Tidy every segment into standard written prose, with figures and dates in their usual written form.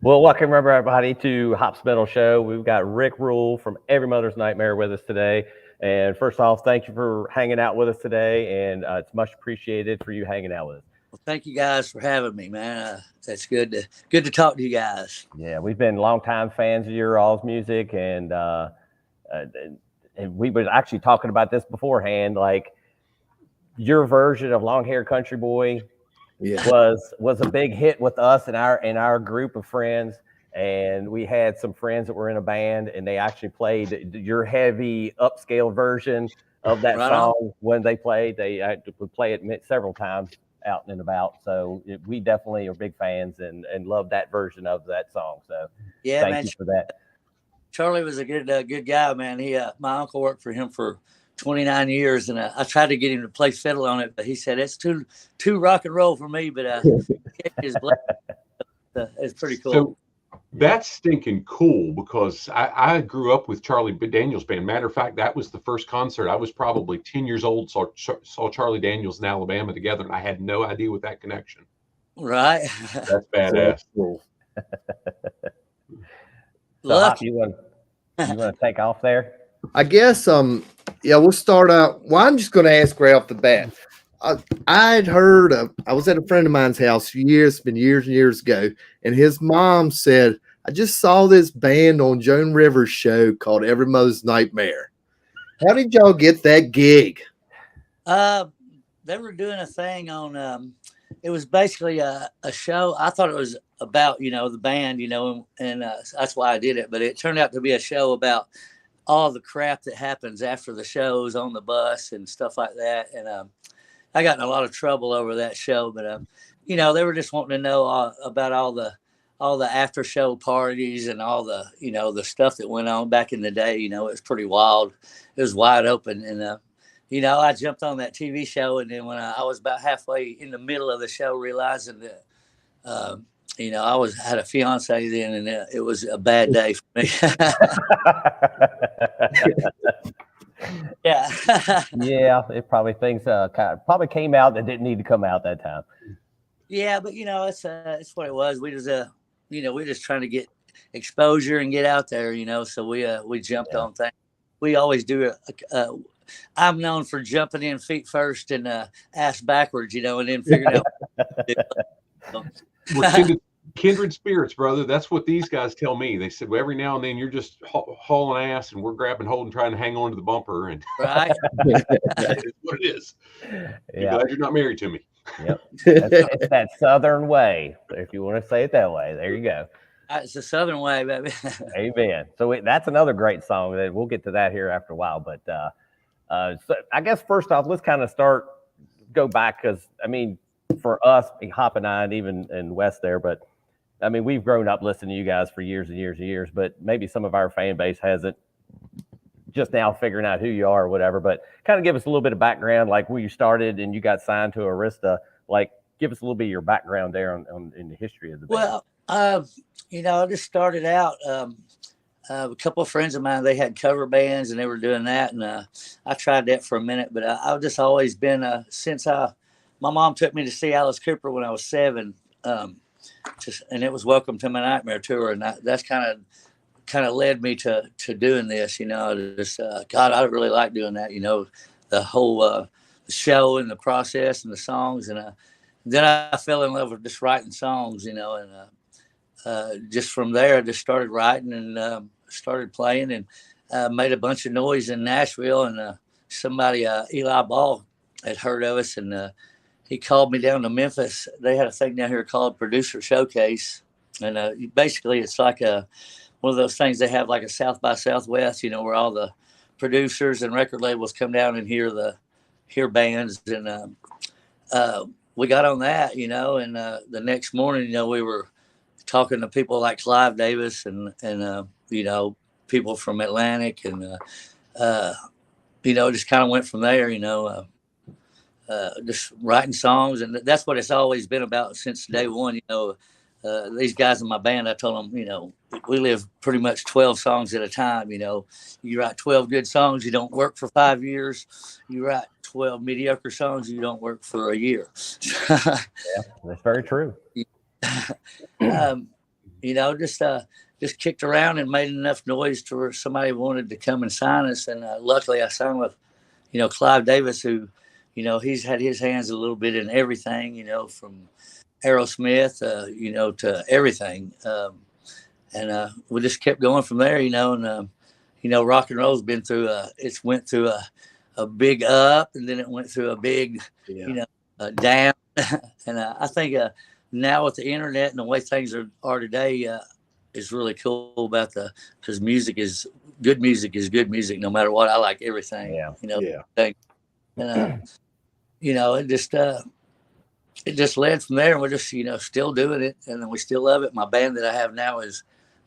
Well, welcome everybody to Hop's Metal Show. We've got Rick Ruhl from Every Mother's Nightmare with us today. And first off, thank you for hanging out with us today, and it's much appreciated for you hanging out with us. Well, thank you guys for having me, man. That's good to talk to you guys. Yeah, we've been longtime fans of your all's music, and we were actually talking about this beforehand. Like your version of Long Hair Country Boy was a big hit with us and our group of friends. And we had some friends that were in a band, and they actually played your heavy upscale version of that song when they played. They would play it several times out and about. So we definitely are big fans and love that version of that song. So yeah, thank you for that. Charlie was a good guy, man. My uncle worked for him for 29 years, and I tried to get him to play fiddle on it, but he said it's too rock and roll for me. But it's pretty cool. So that's stinking cool, because I grew up with Charlie Daniels band. Matter of fact, that was the first concert. I was probably 10 years old, saw Charlie Daniels in Alabama together, and I had no idea with that connection. Right. That's badass. Cool. So Hop, you want to take off there? I guess we'll start out. Well, I'm just going to ask right off the bat. I'd heard I was at a friend of mine's house years and years ago, and his mom said, I just saw this band on Joan Rivers' show called Every Mother's Nightmare. How did y'all get that gig? They were doing a thing on it was basically a show. I thought it was about, the band, and that's why I did it. But it turned out to be a show about all the crap that happens after the shows on the bus and stuff like that. And I got in a lot of trouble over that show. But, they were just wanting to know about all the after show parties and all the, the stuff that went on back in the day. It was pretty wild. It was wide open. And, I jumped on that TV show, and then when I was about halfway in the middle of the show, realizing that, I had a fiance then, and it was a bad day for me. Yeah. Yeah, it probably things probably came out that didn't need to come out that time. Yeah, but it's what it was. We just we're just trying to get exposure and get out there, So we jumped on things. We always do I'm known for jumping in feet first and ass backwards, and then figuring out. We're kindred spirits, brother. That's what these guys tell me. They said, well, every now and then you're just hauling ass, and we're grabbing hold and trying to hang on to the bumper. And right, that's what it is. Yeah. I'm glad you're not married to me. Yep, it's that Southern way, if you want to say it that way. There you go. It's the Southern way, baby. Amen. So that's another great song. That we'll get to that here after a while. But so I guess first off, let's kind of go back, because for us, Hop and I, and even in West there, but we've grown up listening to you guys for years and years and years, but maybe some of our fan base hasn't, just now figuring out who you are or whatever. But kind of give us a little bit of background, like where you started and you got signed to Arista. Like, give us a little bit of your background there in the history of the band. Well, I just started out. A couple of friends of mine, they had cover bands and they were doing that, and I tried that for a minute. But I've just always been my mom took me to see Alice Cooper when I was 7. And it was Welcome to My Nightmare tour, and that's kind of led me to doing this. God, I really like doing that. The whole the show and the process and the songs, and then I fell in love with just writing songs. And just from there, I just started writing and started playing, and made a bunch of noise in Nashville. And somebody, Eli Ball, had heard of us, and he called me down to Memphis. They had a thing down here called Producer Showcase. And basically it's like one of those things they have, like a South by Southwest, where all the producers and record labels come down and hear bands. And we got on that, and the next morning, we were talking to people like Clive Davis and people from Atlantic, and, just kind of went from there, just writing songs. And that's what it's always been about since day one, these guys in my band, I told them, you know, we live pretty much 12 songs at a time. You know, you write 12 good songs, you don't work for 5 years. You write 12 mediocre songs, you don't work for a year. Yeah, that's very true. You know, just kicked around and made enough noise to where somebody wanted to come and sign us. And luckily I signed with, you know, Clive Davis, who, you know, he's had his hands a little bit in everything, you know, from Aerosmith, you know, to everything. And we just kept going from there, you know, and, you know, rock and roll's been through, it's went through a big up, and then it went through a big, you know, down. And I think now with the internet and the way things are today, is really cool about because music is good music no matter what. I like everything. You know. And you know, it just led from there, and we're just, you know, still doing it, and then we still love it. My band that I have now is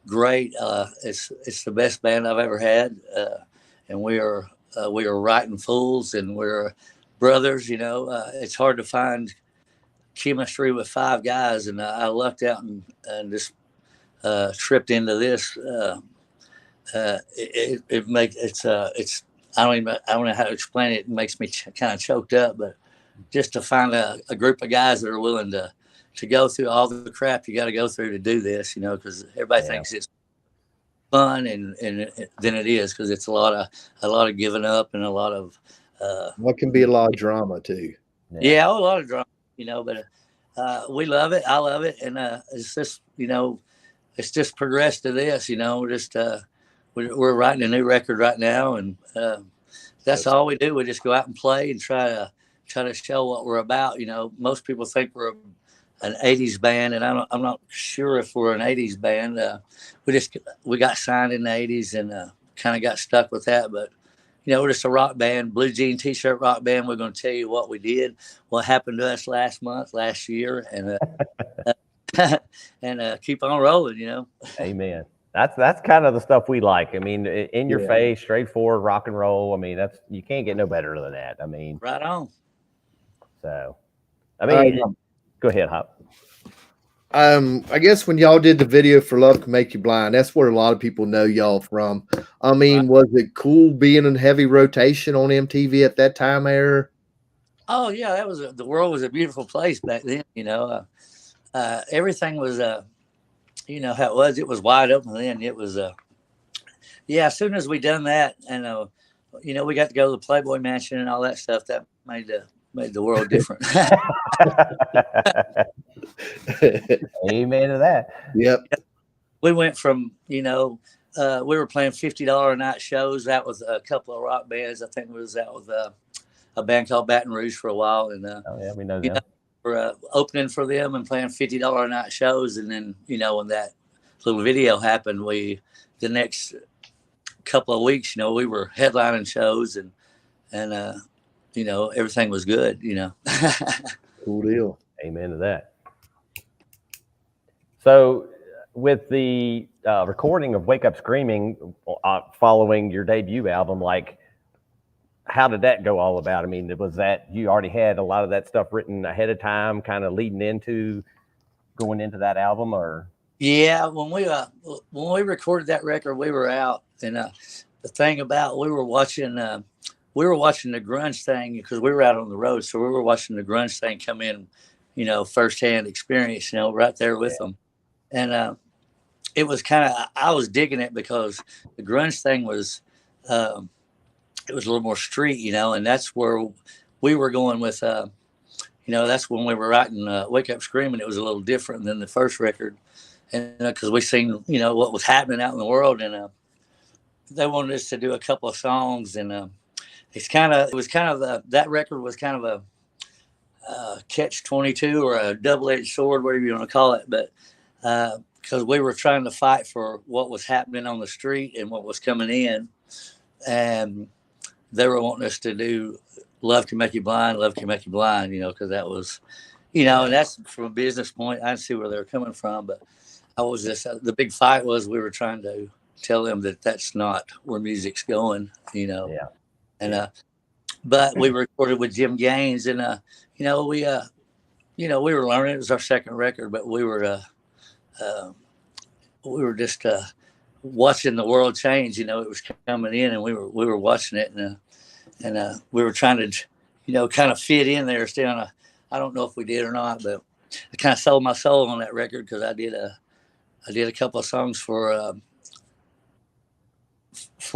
great. It's the best band I've ever had, and we are writing fools, and we're brothers. You know, it's hard to find chemistry with 5 guys, and I lucked out and just tripped into this. It's I don't know how to explain it. It makes me kind of choked up, but just to find a group of guys that are willing to go through all the crap you got to go through to do this, you know, because everybody thinks it's fun, and then it is, because it's a lot of giving up and a lot of what can be a lot of drama too. Yeah, a lot of drama, you know, but we love it. I love it, and it's just, you know, it's just progressed to this, you know. Just we're writing a new record right now, and that's all we do. We just go out and play and try to show what we're about. You know, most people think we're an 80s band, and I'm not sure if we're an 80s band. We got signed in the 80s and kind of got stuck with that, but you know, we're just a rock band, blue jean t-shirt rock band. We're going to tell you what we did, what happened to us last year, and and keep on rolling, you know. Amen. That's kind of the stuff we like. I mean, in your face, straightforward rock and roll. I mean, you can't get no better than that. I mean, right on. So, I mean, go ahead, Hop. I guess when y'all did the video for Love Can Make You Blind, that's where a lot of people know y'all from. I mean, was it cool being in heavy rotation on MTV at that time era? Oh yeah, the world was a beautiful place back then. You know, everything was, you know how it was. It was wide open then. It was, yeah. As soon as we done that, and you know, we got to go to the Playboy Mansion and all that stuff. That made the world different. Amen to that. Yep. We went from, you know, we were playing $50 a night shows. That was a couple of rock bands. I think that was a band called Baton Rouge for a while, and we know them. We're opening for them and playing $50 a night shows. And then, you know, when that little video happened, the next couple of weeks, you know, we were headlining shows, and you know, everything was good, you know. Cool deal. Amen to that. So with the recording of Wake Up Screaming following your debut album, like, how did that go all about? I mean, was that you already had a lot of that stuff written ahead of time, kind of leading into going into that album, or? Yeah, when we recorded that record, we were out, and the thing about we were watching the grunge thing, because we were out on the road, so we were watching the grunge thing come in, you know, firsthand experience, you know, right there with them, and it was kind of, I was digging it because the grunge thing was. It was a little more street, you know, and that's where we were going with, you know, that's when we were writing Wake Up Screaming. It was a little different than the first record. And because we seen, you know, what was happening out in the world, and they wanted us to do a couple of songs, and that record was kind of a catch-22 or a double-edged sword, whatever you want to call it. But because we were trying to fight for what was happening on the street and what was coming in, and they were wanting us to do Love Can Make You Blind, Love Can Make You Blind, you know, because that was, you know, and that's from a business point. I didn't see where they were coming from, but I was just, the big fight was we were trying to tell them that that's not where music's going, you know. Yeah. And, but we recorded with Jim Gaines, and, you know, we were learning. It was our second record, but we were we were just watching the world change. It was coming in, and we were watching it, and we were trying to, kind of fit in there. Still, I don't know if we did or not, but I kind of sold my soul on that record because I did a couple of songs for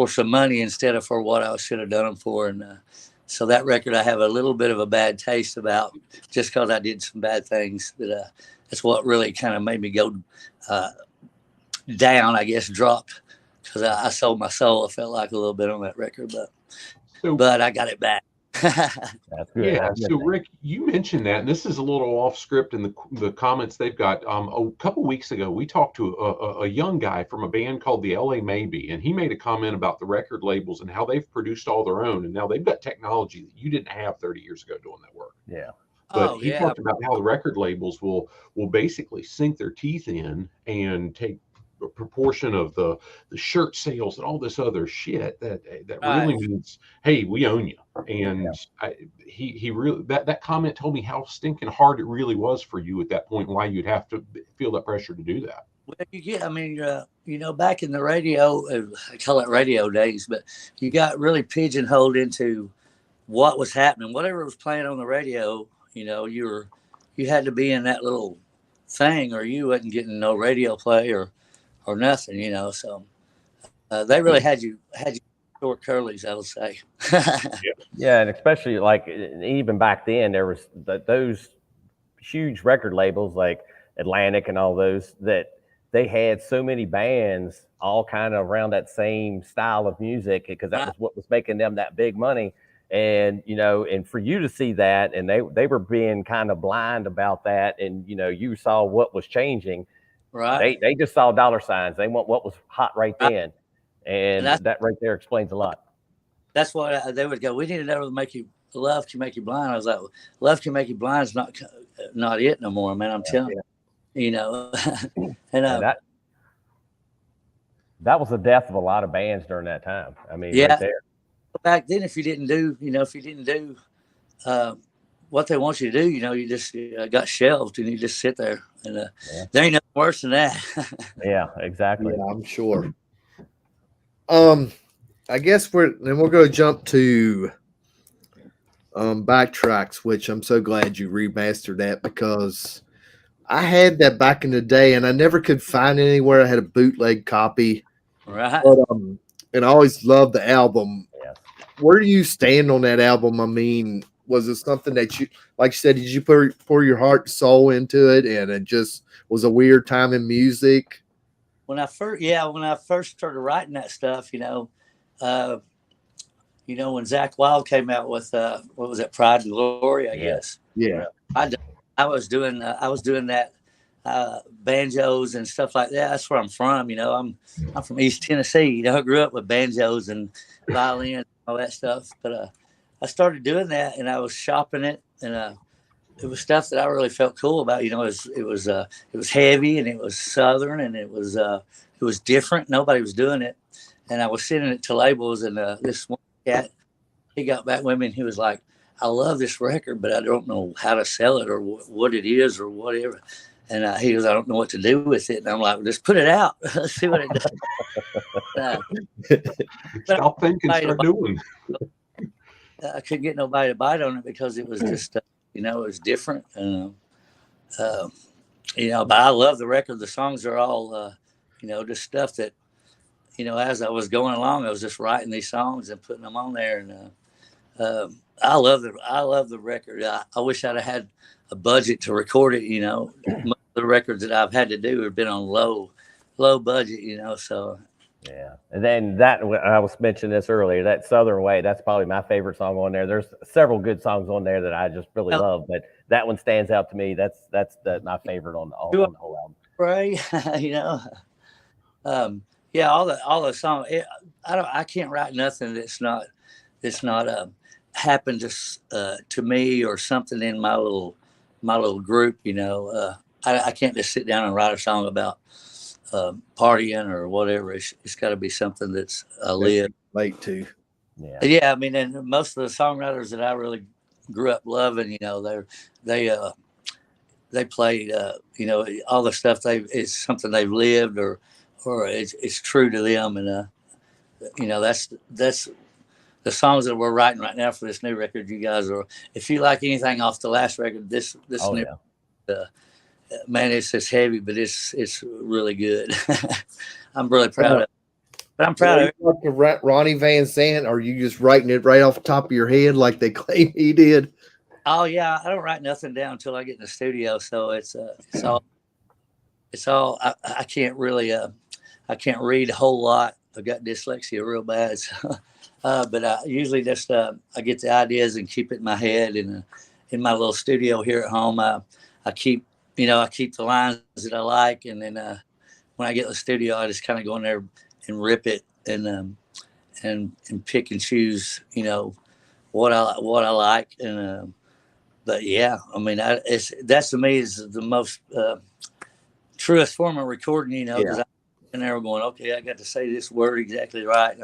some money instead of for what I should have done them for, and so that record I have a little bit of a bad taste about, just because I did some bad things. But that's what really kind of made me go down, I guess, dropped, because I sold my soul. I felt like a little bit on that record, but I got it back. That's good. Yeah. So Rick, you mentioned that, and this is a little off script in the comments they've got. A couple weeks ago, we talked to a young guy from a band called the LA Maybe, and he made a comment about the record labels and how they've produced all their own, and now they've got technology that you didn't have 30 years ago doing that work. Yeah. But he talked about how the record labels will basically sink their teeth in and take a proportion of the shirt sales and all this other shit that really means, hey, we own you. And he really, that comment told me how stinking hard it really was for you at that point, and why you'd have to feel that pressure to do that. Well, back in the radio, I call it radio days, but you got really pigeonholed into what was happening. Whatever was playing on the radio, you had to be in that little thing, or you wasn't getting no radio play or nothing, So they really had you short curlies, I would say. Yeah, and especially like even back then, there was those huge record labels like Atlantic and all those, that they had so many bands all kind of around that same style of music, because that was what was making them that big money. And and for you to see that, and they were being kind of blind about that, and you saw what was changing. Right. They just saw dollar signs. They want what was hot right then, and that right there explains a lot. That's why they would go, we need to know make you love can make you blind. I was like, love can make you blind is not it no more, man. I'm telling you, and that was the death of a lot of bands during that time. I mean, right there. Back then, if you didn't do what they want you to do, you just got shelved, and you just sit there, and there ain't nothing worse than that. Yeah, exactly. Yeah, I'm sure. I guess we're going to jump to Backtracks, which I'm so glad you remastered that, because I had that back in the day, and I never could find it anywhere. I had a bootleg copy, right? But, and I always loved the album. Yeah. Where do you stand on that album? I mean, was it something that you, like you said, did you pour your heart and soul into it, and it just was a weird time in music? When I first started writing that stuff, when Zach Wild came out with what was it, Pride and Glory, I guess. Yeah. I was doing that banjos and stuff like that. That's where I'm from. I'm from East Tennessee. I grew up with banjos and violin and all that stuff. But I started doing that, and I was shopping it, and it was stuff that I really felt cool about. It was heavy, and it was Southern, and it was different. Nobody was doing it, and I was sending it to labels. And this one cat, he got back with me, and he was like, I love this record, but I don't know how to sell it or what it is or whatever. And he goes, I don't know what to do with it. And I'm like, well, just put it out. Let's see what it does. Stop thinking, start doing. I couldn't get nobody to bite on it because it was just, it was different. But I love the record. The songs are all, just stuff that, as I was going along, I was just writing these songs and putting them on there. And I love the record. I wish I'd have had a budget to record it. Most of the records that I've had to do have been on low budget. So. Yeah, and then that, I was mentioning this earlier, that Southern Way, that's probably my favorite song on there. There's several good songs on there that I just really love, but that one stands out to me. That's my favorite on the whole album. Right, all the songs. I can't write nothing that's not happened to me or something in my little group. I can't just sit down and write a song about partying or whatever. It's got to be something that's live late to. Yeah. I mean, and most of the songwriters that I really grew up loving, they played, you know, all the stuff it's something they've lived or it's true to them. And, you know, that's the songs that we're writing right now for this new record. You guys are, if you like anything off the last record, this Oh new, yeah. man, it's heavy, but it's really good. I'm really proud of it. But I'm proud of it. Like Ronnie Van Zant, or are you just writing it right off the top of your head like they claim he did? Oh yeah, I don't write nothing down until I get in the studio. So it's all I can't really I can't read a whole lot. I've got dyslexia real bad. So, but I usually just I get the ideas and keep it in my head. And in my little studio here at home, I keep the lines that I like, and then when I get in the studio, I just kind of go in there and rip it and pick and choose, you know, what I like. And but yeah, I mean, that's to me is the most truest form of recording, you know, because I'm in there going, okay, I got to say this word exactly right.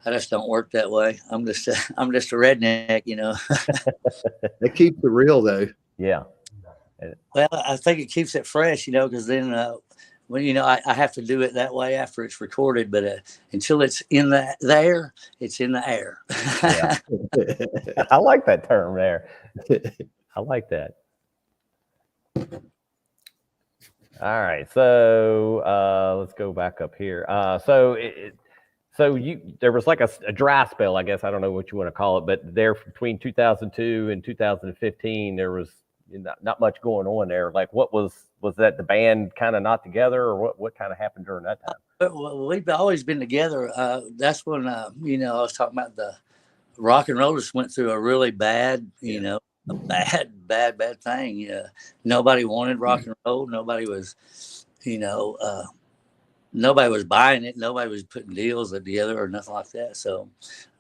I just don't work that way. I'm just a redneck, you know. It keeps it real though. Yeah. Well, I think it keeps it fresh, you know, because then when, you know, I have to do it that way after it's recorded, but until it's in there, it's in the air. Yeah. I like that term there. I like that. All right, so let's go back up here. So there was like a dry spell, I guess. I don't know what you want to call it, but there between 2002 and 2015, there was not much going on there. Like, what was that? The band kind of not together, or what kind of happened during that time? Well, we've always been together. That's when you know, I was talking about the rock and rollers went through a really bad, you know, a bad thing. Nobody wanted rock and roll. Nobody was, you know, nobody was buying it. Nobody was putting deals together or nothing like that. So,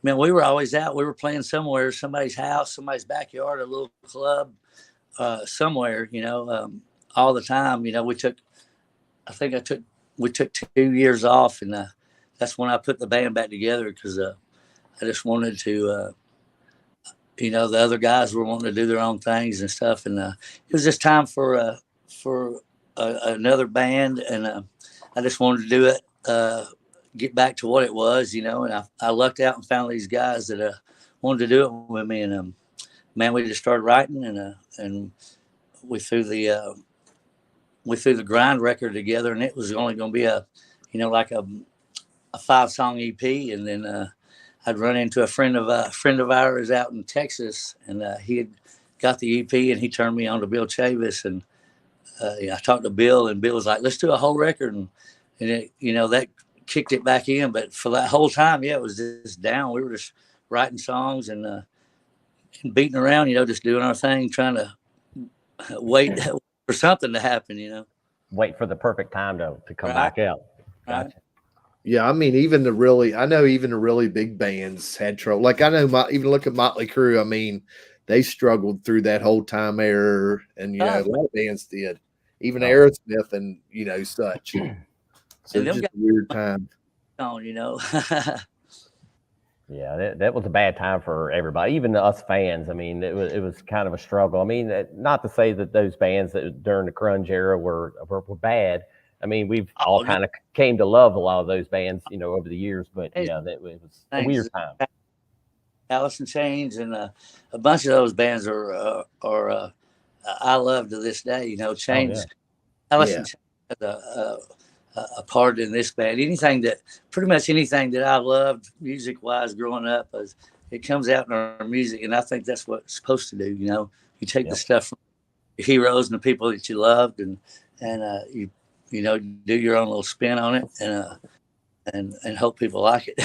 man, we were always out. We were playing somewhere, somebody's house, somebody's backyard, a little club, somewhere, you know, all the time. You know, we took 2 years off, and that's when I put the band back together, because I just wanted to, you know, the other guys were wanting to do their own things and stuff, and it was just time for another band, and I just wanted to do it, get back to what it was, you know. And I lucked out and found these guys that wanted to do it with me, and man, we just started writing, and we threw the grind record together, and it was only going to be like a 5-song EP, and then I'd run into a friend of ours out in Texas, and he had got the EP, and he turned me on to Bill Chavis, and I talked to Bill, and Bill was like, "Let's do a whole record," and it, you know, that kicked it back in. But for that whole time, yeah, it was just down. We were just writing songs and beating around, you know, just doing our thing, trying to wait for something to happen, you know. Wait for the perfect time to come back out. Gotcha. Right. Yeah, I mean, even the really big bands had trouble. Like, I know, even look at Motley Crue. I mean, they struggled through that whole time era, and you know, a lot of bands did, even Aerosmith and, you know, such. So it's just a weird time. You know. Yeah, that was a bad time for everybody, even us fans. I mean, it was kind of a struggle. I mean, not to say that those bands that during the grunge era were bad. I mean, we've all kind of came to love a lot of those bands, you know, over the years. But yeah, it was a weird time. Alice in Chains and a bunch of those bands are I love to this day. You know, Chains. Alice in Chains has a part in this band. Pretty much anything that I loved music wise growing up, it comes out in our music, and I think that's what it's supposed to do. You know, you take the stuff from your heroes and the people that you loved, and you know, do your own little spin on it, and hope people like it.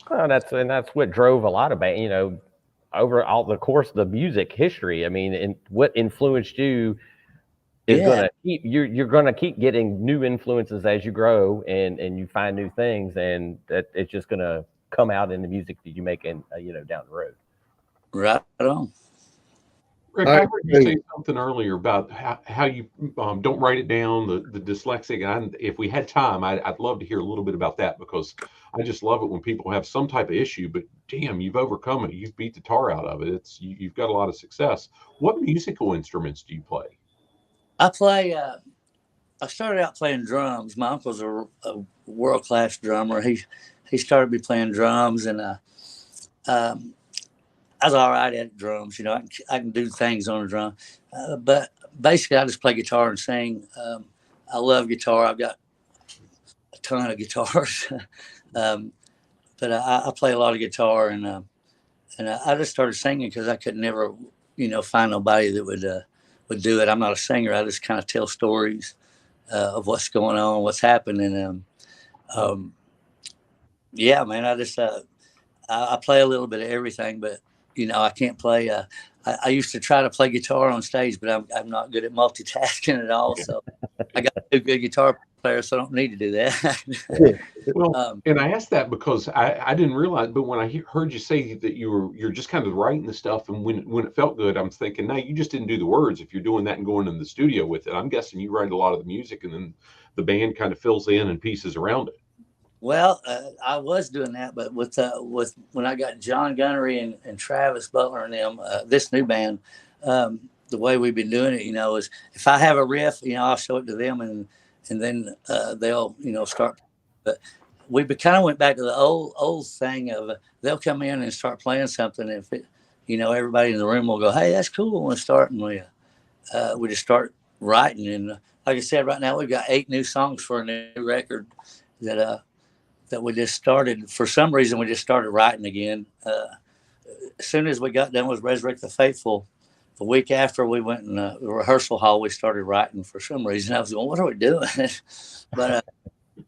Well, that's what drove a lot of bands, you know, over all the course of the music history. I mean, and what influenced you is gonna keep you're gonna keep getting new influences as you grow and you find new things, and that it's just gonna come out in the music that you make in you know, down the road. Right on. Rick, I heard you say something earlier about how you don't write it down, the dyslexic. And if we had time, I'd love to hear a little bit about that, because I just love it when people have some type of issue, but damn, you've overcome it. You've beat the tar out of it. You've got a lot of success. What musical instruments do you play? I play. I started out playing drums. My uncle's a world class drummer. He started me playing drums, and um, I was all right at drums. You know, I can do things on a drum, but basically, I just play guitar and sing. I love guitar. I've got a ton of guitars, um, but I play a lot of guitar, and I just started singing because I could never, find nobody that would do it. I'm not a singer. I just kind of tell stories of what's going on, what's happening. Um, yeah, man, I play a little bit of everything, but I can't play. I used to try to play guitar on stage, but I'm not good at multitasking at all. So I got a good guitar player, so I don't need to do that. Well, and I asked that because I didn't realize, but when I heard you say that you're just kind of writing the stuff, and when it felt good, I'm thinking, no, you just didn't do the words. If you're doing that and going in the studio with it, I'm guessing you write a lot of the music, and then the band kind of fills in and pieces around it. Well, I was doing that, but with when I got John Gunnery and Travis Butler and them, this new band, the way we've been doing it, is if I have a riff, I'll show it to them, and then they'll start. But we kind of went back to the old thing of they'll come in and start playing something. And if it, everybody in the room will go, "Hey, that's cool," and start, and we just start writing. And like I said, right now we've got 8 new songs for a new record that we just started. For some reason, we just started writing again. As soon as we got done with Resurrect the Faithful, the week after we went in the rehearsal hall, we started writing for some reason. I was going, what are we doing? But,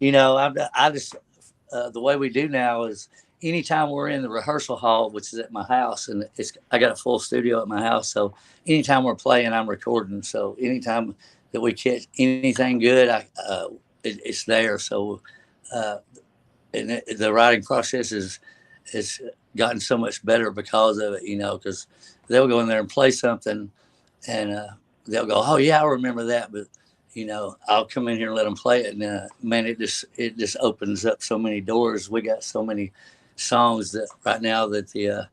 I just, the way we do now is anytime we're in the rehearsal hall, which is at my house, and I got a full studio at my house. So anytime we're playing, I'm recording. So anytime that we catch anything good, it's there. So, and the writing process is gotten so much better because of it, because they'll go in there and play something, and they'll go, "Oh yeah, I remember that," but I'll come in here and let them play it, and man, it just opens up so many doors. We got so many songs that right now that the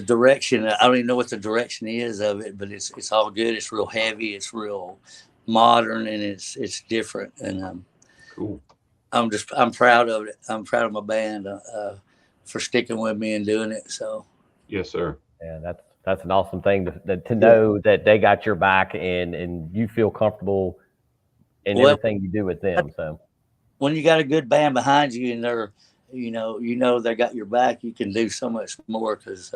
direction, I don't even know what the direction is of it, but it's all good. It's real heavy. It's real modern, and it's different, and Cool. I'm proud of it. I'm proud of my band for sticking with me and doing it. So Yes, sir. Yeah, that's an awesome thing to know that they got your back and you feel comfortable in everything you do with them. So when you got a good band behind you and they're, they got your back, you can do so much more because,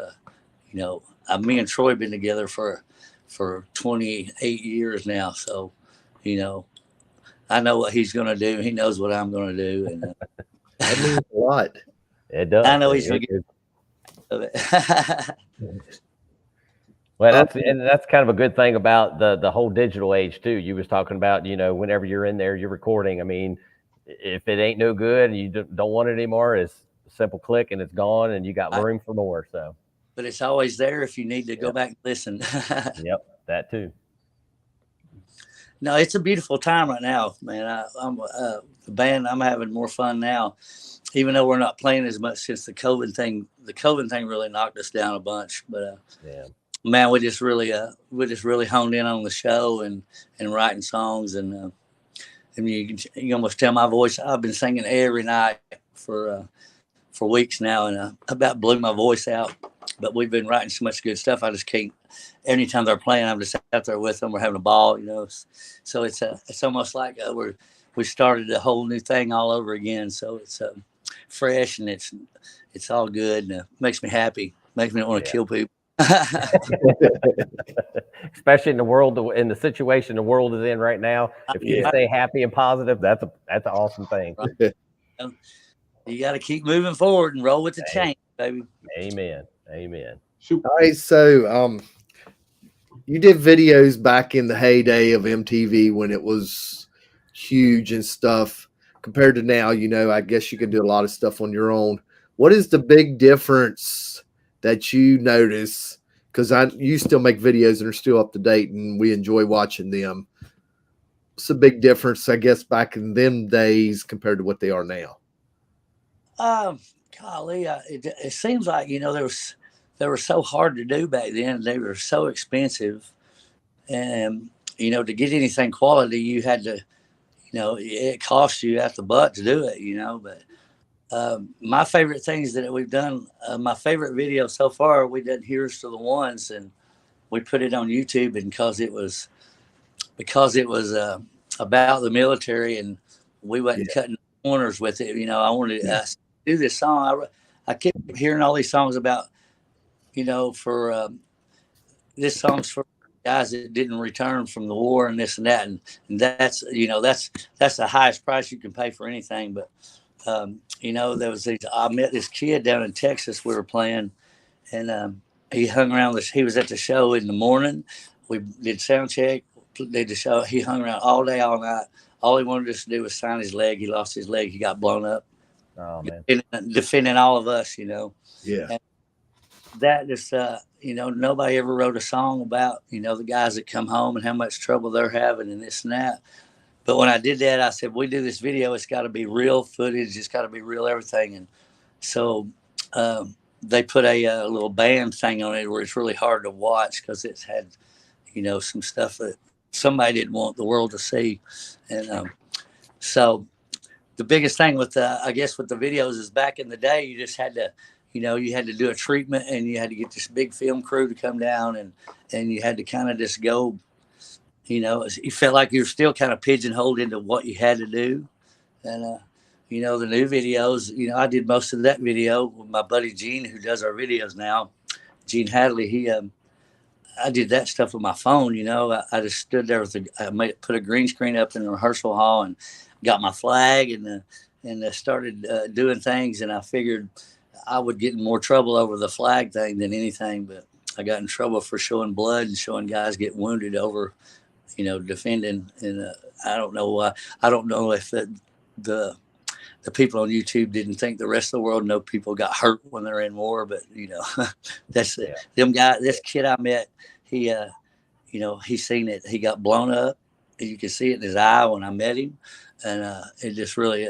me and Troy been together for 28 years now. So, I know what he's going to do. He knows what I'm going to do. And That means a lot. it does. I know he's going to get of it. Well, that's kind of a good thing about the whole digital age too. You was talking about, whenever you're in there, you're recording. I mean, if it ain't no good and you don't want it anymore, it's a simple click and it's gone, and you got room for more. So, but it's always there if you need to go back and listen. Yep, that too. No, it's a beautiful time right now, man. I'm the band. I'm having more fun now, even though we're not playing as much since the COVID thing. The COVID thing really knocked us down a bunch, but man, we just really honed in on the show and writing songs, and you can almost tell my voice. I've been singing every night for weeks now, and about blew my voice out. But we've been writing so much good stuff. I just can't. Anytime they're playing, I'm just out there with them. We're having a ball, So it's almost like we started a whole new thing all over again. So it's fresh and it's all good, and makes me happy. Makes me want to kill people. Especially in the situation the world is in right now. If you stay happy and positive, that's an awesome thing. You got to keep moving forward and roll with the change, baby. Amen. Super. All right, so you did videos back in the heyday of MTV when it was huge and stuff. Compared to now, I guess you can do a lot of stuff on your own. What is the big difference that you notice? Because you still make videos and are still up to date, and we enjoy watching them. What's the big difference, I guess, back in them days compared to what they are now? Golly, it seems like they were so hard to do back then. They were so expensive, and to get anything quality, you had to, it cost you out the butt to do it, but my favorite things that we've done, my favorite video so far, we did Here's to the Ones, and we put it on YouTube, and because it was about the military, and we wasn't cutting corners with it. I wanted to do this song. I kept hearing all these songs about, for this song's for guys that didn't return from the war and this and that, and that's the highest price you can pay for anything. But there was I met this kid down in Texas. We were playing, and he hung around. He was at the show in the morning. We did sound check, did the show. He hung around all day, all night. All he wanted us to do was sign his leg. He lost his leg. He got blown up. Oh man! Defending all of us, Yeah. And that just, nobody ever wrote a song about, the guys that come home and how much trouble they're having and this and that. But when I did that, I said, we do this video, it's got to be real footage. It's got to be real everything. And so they put a little band thing on it where it's really hard to watch because it's had, some stuff that somebody didn't want the world to see. And so the biggest thing with the videos is back in the day, you just had to, you had to do a treatment, and you had to get this big film crew to come down, and you had to kind of just go, you felt like you were still kind of pigeonholed into what you had to do. And, the new videos, I did most of that video with my buddy Gene, who does our videos now, Gene Hadley. I did that stuff with my phone. I just stood there put a green screen up in the rehearsal hall and got my flag and started doing things. And I figured I would get in more trouble over the flag thing than anything, but I got in trouble for showing blood and showing guys get wounded over, defending. And I don't know why. I don't know if the people on YouTube didn't think the rest of the world know people got hurt when they're in war, but that's them guy. This kid I met, he seen it. He got blown up. You could see it in his eye when I met him, and it just really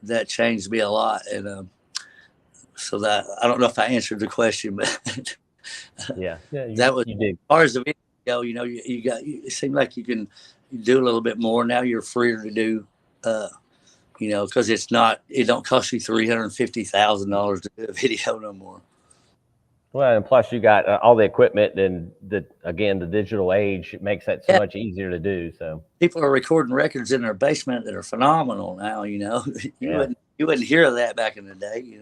that changed me a lot. And so that I don't know if I answered the question, but that was, you did. As far as the video, it seemed like you can do a little bit more now. You're freer to do, because it don't cost you $350,000 to do a video no more. Well, and plus you got all the equipment, and the digital age, it makes that so much easier to do. So people are recording records in their basement that are phenomenal now. You wouldn't hear of that back in the day.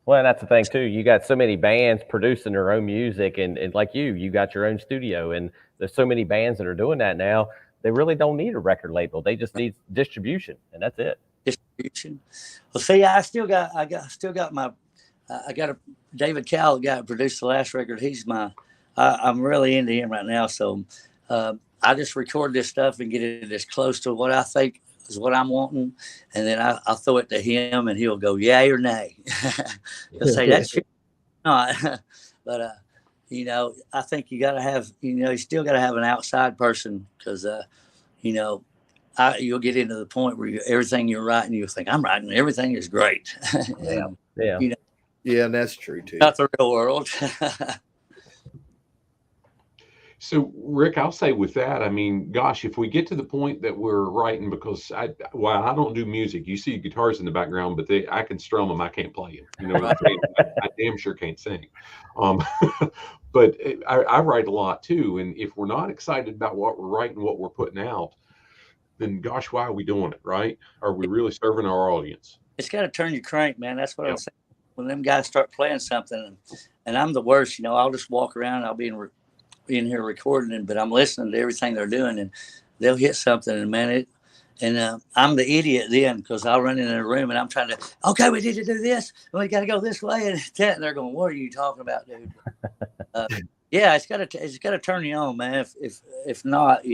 Well, and that's the thing too. You got so many bands producing their own music, and like you got your own studio, and there's so many bands that are doing that now. They really don't need a record label. They just need distribution, and that's it. Distribution. Well, see, I got a David Cowell, the guy who produced the last record. I'm really into him right now. So I just record this stuff and get it as close to what I think is what I'm wanting, and then I'll throw it to him, and he'll go yay or nay. He'll say that's not, but I think you got to have, you still got to have an outside person, because you'll get into the point where everything you're writing, you'll think I'm writing everything is great. Yeah, and that's true too. Not the real world. So, Rick, I'll say with that, I mean, gosh, if we get to the point that we're writing, because I don't do music. You see guitars in the background, but I can strum them. I can't play them. You know what I'm saying? I damn sure can't sing. But I write a lot too. And if we're not excited about what we're writing, what we're putting out, then gosh, why are we doing it, right? Are we really serving our audience? It's got to turn your crank, man. That's what I'm saying. When them guys start playing something, and I'm the worst, I'll just walk around and I'll be in here recording, but I'm listening to everything they're doing, and they'll hit something in a minute, and I'm the idiot then, because I'll run in a room and I'm trying to, okay, we need to do this, and we got to go this way, and they're going, what are you talking about, dude? It's got to turn you on, man. If not,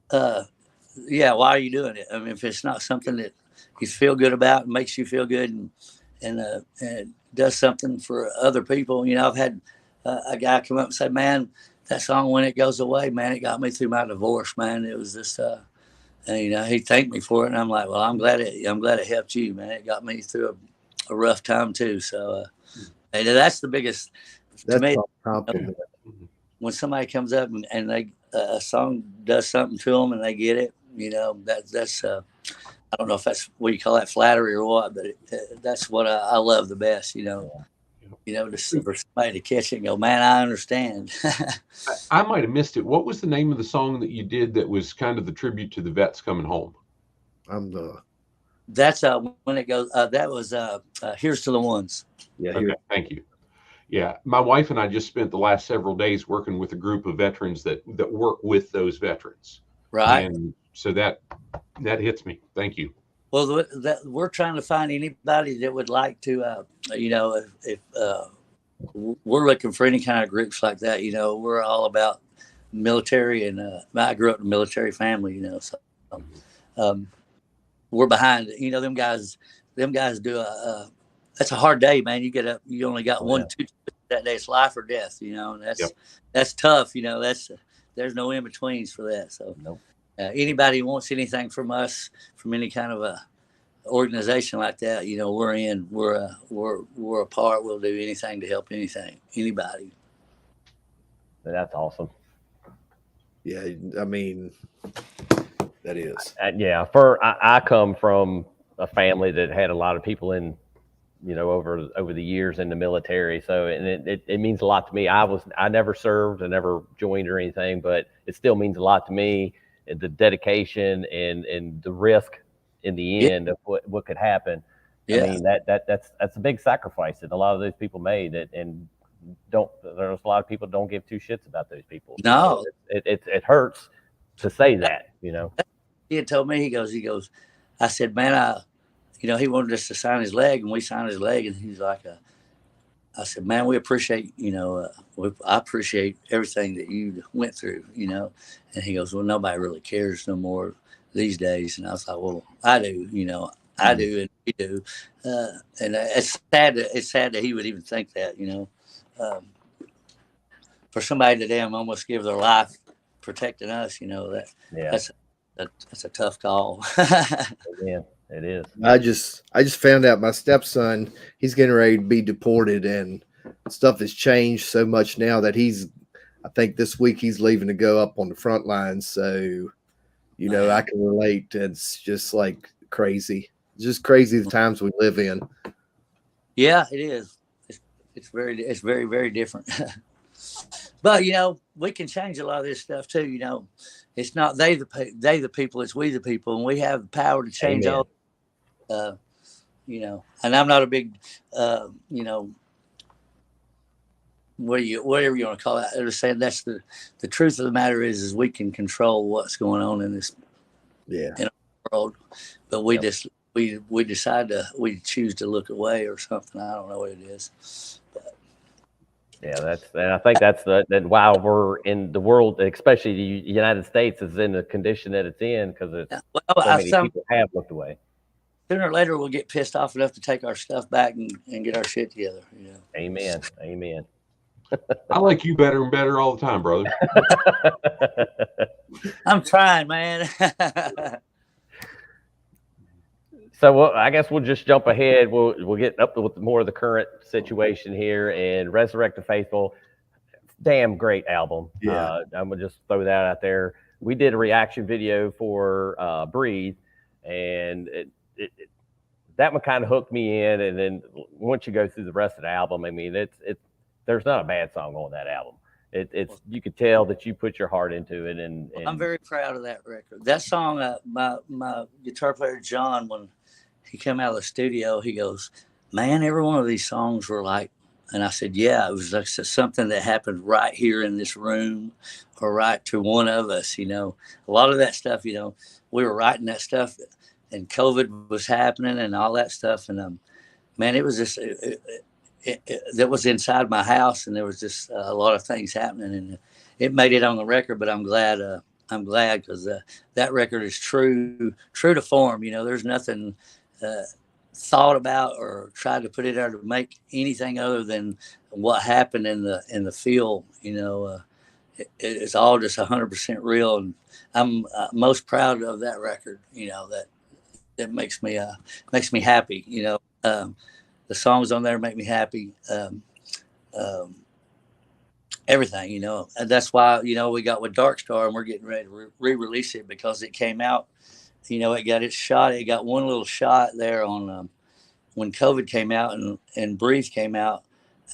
why are you doing it? I mean, if it's not something that you feel good about and makes you feel good, and does something for other people. I've had a guy come up and say, man, that song, When It Goes Away, man, it got me through my divorce, man. It was just, and, he thanked me for it. And I'm like, well, I'm glad it helped you, man. It got me through a rough time too. So, and that's the biggest, to me, when somebody comes up and a song does something to them and they get it, that's I don't know if that's what you call that, flattery or what, but that's what I love the best, just for somebody to catch it and go, man, I understand. I might have missed it. What was the name of the song that you did that was kind of the tribute to the vets coming home? That's when it goes. That was Here's to the Ones. Yeah. Okay, thank you. Yeah, my wife and I just spent the last several days working with a group of veterans that work with those veterans. Right. And so that hits me. Thank you. Well, we're trying to find anybody that would like to, if we're looking for any kind of groups like that. We're all about military, and I grew up in a military family. So we're behind. Them guys do that's a hard day, man. You get up, you only got two that day. It's life or death, and that's tough. There's no in betweens for that. So nope. Anybody who wants anything from us, from any kind of a organization like that, we're in. We're a part. We'll do anything to help anybody. That's awesome. Yeah, I mean, that is. I come from a family that had a lot of people in, over the years in the military. So, and it means a lot to me. I never served, I never joined or anything, but it still means a lot to me. And the dedication and the risk in the end of what could happen. Yeah. I mean, that's a big sacrifice that a lot of those people made, and there's a lot of people don't give two shits about those people. No, it hurts to say that, He had told me, he goes, I said, man, he wanted us to sign his leg, and we signed his leg, and he's like, I said, man, we appreciate, I appreciate everything that you went through, and he goes, well, nobody really cares no more these days. And I was like, well, I do, I do, and we do. And it's sad that he would even think that, for somebody to damn almost give their life protecting us, that's a tough call. Yeah, it is. I just found out my stepson, he's getting ready to be deported, and stuff has changed so much now that I think this week he's leaving to go up on the front lines. So, I can relate. It's just like crazy. It's just crazy the times we live in. Yeah, it is. It's very, very different. But, we can change a lot of this stuff too. It's not they the people, it's we the people, and we have the power to change all. And I'm not a big, whatever you want to call it. They're saying that's the truth of the matter is we can control what's going on in this, in our world, but we just we decide we choose to look away or something. I don't know what it is. But. Yeah, I think that's that while we're in the world, especially the United States, is in the condition that it's in because so many people have looked away. Sooner or later, we'll get pissed off enough to take our stuff back and get our shit together. Amen. I like you better and better all the time, brother. I'm trying, man. So I guess we'll just jump ahead. We'll get up with more of the current situation here. And Resurrect the Faithful, damn great album. Yeah. I'm gonna just throw that out there. We did a reaction video for Breathe, and that one kind of hooked me in. And then once you go through the rest of the album, I mean, there's not a bad song on that album. It's you could tell that you put your heart into it, and I'm very proud of that record. That song, my guitar player John, when he came out of the studio, he goes, "Man, every one of these songs were like," and I said, "Yeah, it was like something that happened right here in this room, or right to one of us." A lot of that stuff, we were writing that stuff, and COVID was happening and all that stuff, and man, it was just. That was inside my house, and there was just a lot of things happening, and it made it on the record. But I'm glad because that record is true to form. There's nothing thought about or tried to put it there to make anything other than what happened in the field. It's all just 100% real, and I'm most proud of that record. That makes me happy. The songs on there make me happy. everything, you know. And that's why, you know, we got with Dark Star and we're getting ready to re-release it because it came out, you know, it got its shot. It got one little shot there on when COVID came out and Breathe came out,